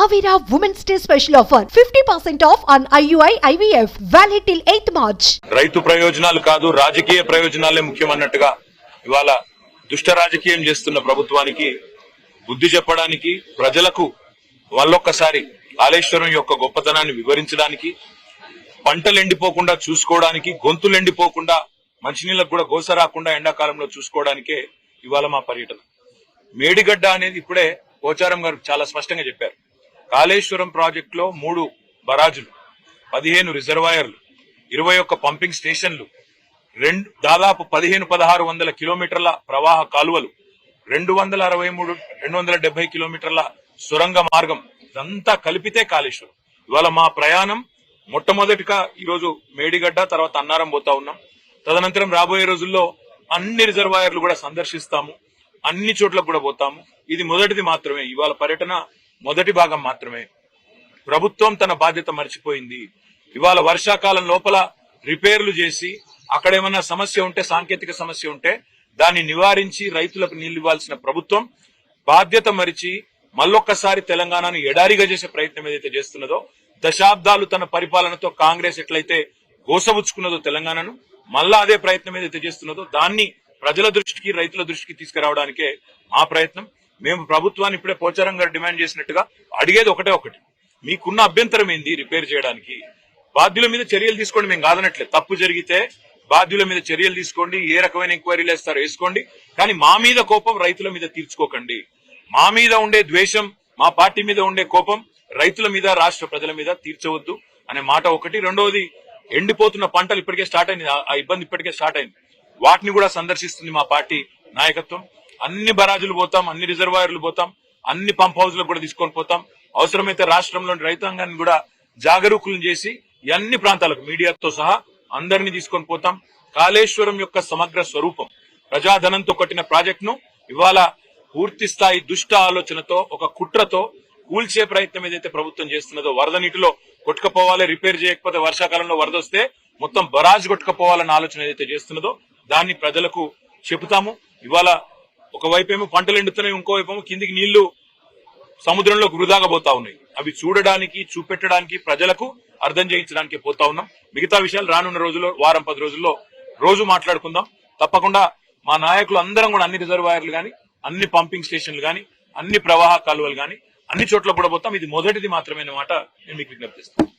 Avira Women's Day special offer 50% off on IUI IVF valid till 8th March. రైతు ప్రయోజనాలు కాదు రాజకీయ ప్రయోజనాలే ముఖ్యమన్నట్టుగా ఇవాళ దుష్ట రాజకీయం చేస్తున్న ప్రభుత్వానికి బుద్ధి చెప్పడానికి ప్రజలకు వాళ్ళొక్కసారి కాళేశ్వరం యొక్క గొప్పతనాన్ని వివరించడానికి పంటలు ఎండిపోకుండా చూసుకోవడానికి గొంతులు ఎండిపోకుండా మంచినీళ్ళకు కూడా గోస రాకుండా ఎండాకాలంలో చూసుకోవడానికే ఇవాళ మా పర్యటన. మేడిగడ్డ అనేది ఇప్పుడే పోచారం గారు చాలా స్పష్టంగా చెప్పారు. కాళేశ్వరం ప్రాజెక్టులో 3 బరాజులు, 15 రిజర్వాయర్లు, 21 పంపింగ్ స్టేషన్లు, దాదాపు 1500-1600 కిలోమీటర్ల ప్రవాహ కాలువలు, 270 కిలోమీటర్ల సొరంగ మార్గం, ఇదంతా కలిపితే కాళేశ్వరం. ఇవాళ మా ప్రయాణం మొట్టమొదటిగా ఈరోజు మేడిగడ్డ, తర్వాత అన్నారం పోతా ఉన్నాం. తదనంతరం రాబోయే రోజుల్లో అన్ని రిజర్వాయర్లు కూడా సందర్శిస్తాము, అన్ని చోట్లకు కూడా పోతాము. ఇది మొదటిది మాత్రమే, ఇవాళ పర్యటన మొదటి భాగం మాత్రమే. ప్రభుత్వం తన బాధ్యత మర్చిపోయింది. ఇవాళ వర్షాకాలం లోపల రిపేర్లు చేసి అక్కడేమన్నా సమస్య ఉంటే, సాంకేతిక సమస్య ఉంటే దాన్ని నివారించి రైతులకు నీళ్లు ఇవ్వాల్సిన ప్రభుత్వం బాధ్యత మరిచి మళ్ళొక్కసారి తెలంగాణను ఎడారిగా చేసే ప్రయత్నం ఏదైతే చేస్తున్నదో, దశాబ్దాలు తన పరిపాలనతో కాంగ్రెస్ ఎట్లయితే గోసబుచ్చుకున్నదో తెలంగాణను, మళ్ళా అదే ప్రయత్నం ఏదైతే చేస్తున్నదో దాన్ని ప్రజల దృష్టికి రైతుల దృష్టికి తీసుకురావడానికే మా ప్రయత్నం. మేము ప్రభుత్వాన్ని ఇప్పుడే పోచారం గారు డిమాండ్ చేసినట్టుగా అడిగేది ఒకటి, మీకున్న అభ్యంతరం ఏంది రిపేర్ చేయడానికి? బాధ్యుల మీద చర్యలు తీసుకోండి, మేము కాదనట్లేదు. తప్పు జరిగితే బాధ్యుల మీద చర్యలు తీసుకోండి, ఏ రకమైన ఎంక్వైరీలు వేస్తారో వేసుకోండి, కానీ మా మీద కోపం రైతుల మీద తీర్చుకోకండి. మా మీద ఉండే ద్వేషం, మా పార్టీ మీద ఉండే కోపం రైతుల మీద, రాష్ట్ర ప్రజల మీద తీర్చవద్దు అనే మాట ఒకటి. రెండవది, ఎండిపోతున్న పంటలు ఇప్పటికే స్టార్ట్ అయింది, ఆ ఇబ్బంది ఇప్పటికే స్టార్ట్ అయింది. వాటిని కూడా సందర్శిస్తుంది మా పార్టీ నాయకత్వం. అన్ని బరాజులు పోతాం, అన్ని రిజర్వాయర్లు పోతాం, అన్ని పంప్ హౌస్లకు కూడా తీసుకొని పోతాం. అవసరమైతే రాష్ట్రంలోని రైతాంగాన్ని కూడా జాగరూకులను చేసి అన్ని ప్రాంతాలకు మీడియాతో సహా అందరినీ తీసుకొని పోతాం. కాళేశ్వరం యొక్క సమగ్ర స్వరూపం, ప్రజాధనంతో కట్టిన ప్రాజెక్టును ఇవాళ పూర్తి స్థాయి దుష్ట ఆలోచనతో, ఒక కుట్రతో కూల్చే ప్రయత్నం ఏదైతే ప్రభుత్వం చేస్తున్నదో, వరద నీటిలో కొట్టుకపోవాలి, రిపేర్ చేయకపోతే వర్షాకాలంలో వరద వస్తే మొత్తం బరాజ్ కొట్టుకపోవాలన్న ఆలోచన ఏదైతే చేస్తున్నదో దాన్ని ప్రజలకు చెబుతాము. ఇవాళ ఒకవైపేమో పంటలు ఎండుతున్నాయి, ఇంకోవైపేమో కిందికి నీళ్లు సముద్రంలో వృధాగా పోతా ఉన్నాయి. అవి చూడడానికి, చూపెట్టడానికి, ప్రజలకు అర్థం చేయించడానికి పోతా ఉన్నాం. మిగతా విషయాలు రానున్న రోజుల్లో, వారం 10 రోజుల్లో రోజు మాట్లాడుకుందాం. తప్పకుండా మా నాయకులు అందరం కూడా అన్ని రిజర్వాయర్లు గాని, అన్ని పంపింగ్ స్టేషన్లు గాని, అన్ని ప్రవాహ కాలువలు గాని, అన్ని చోట్ల కూడా పోతాం. ఇది మొదటిది మాత్రమే మాట నేను మీకు విజ్ఞప్తి చేస్తాను.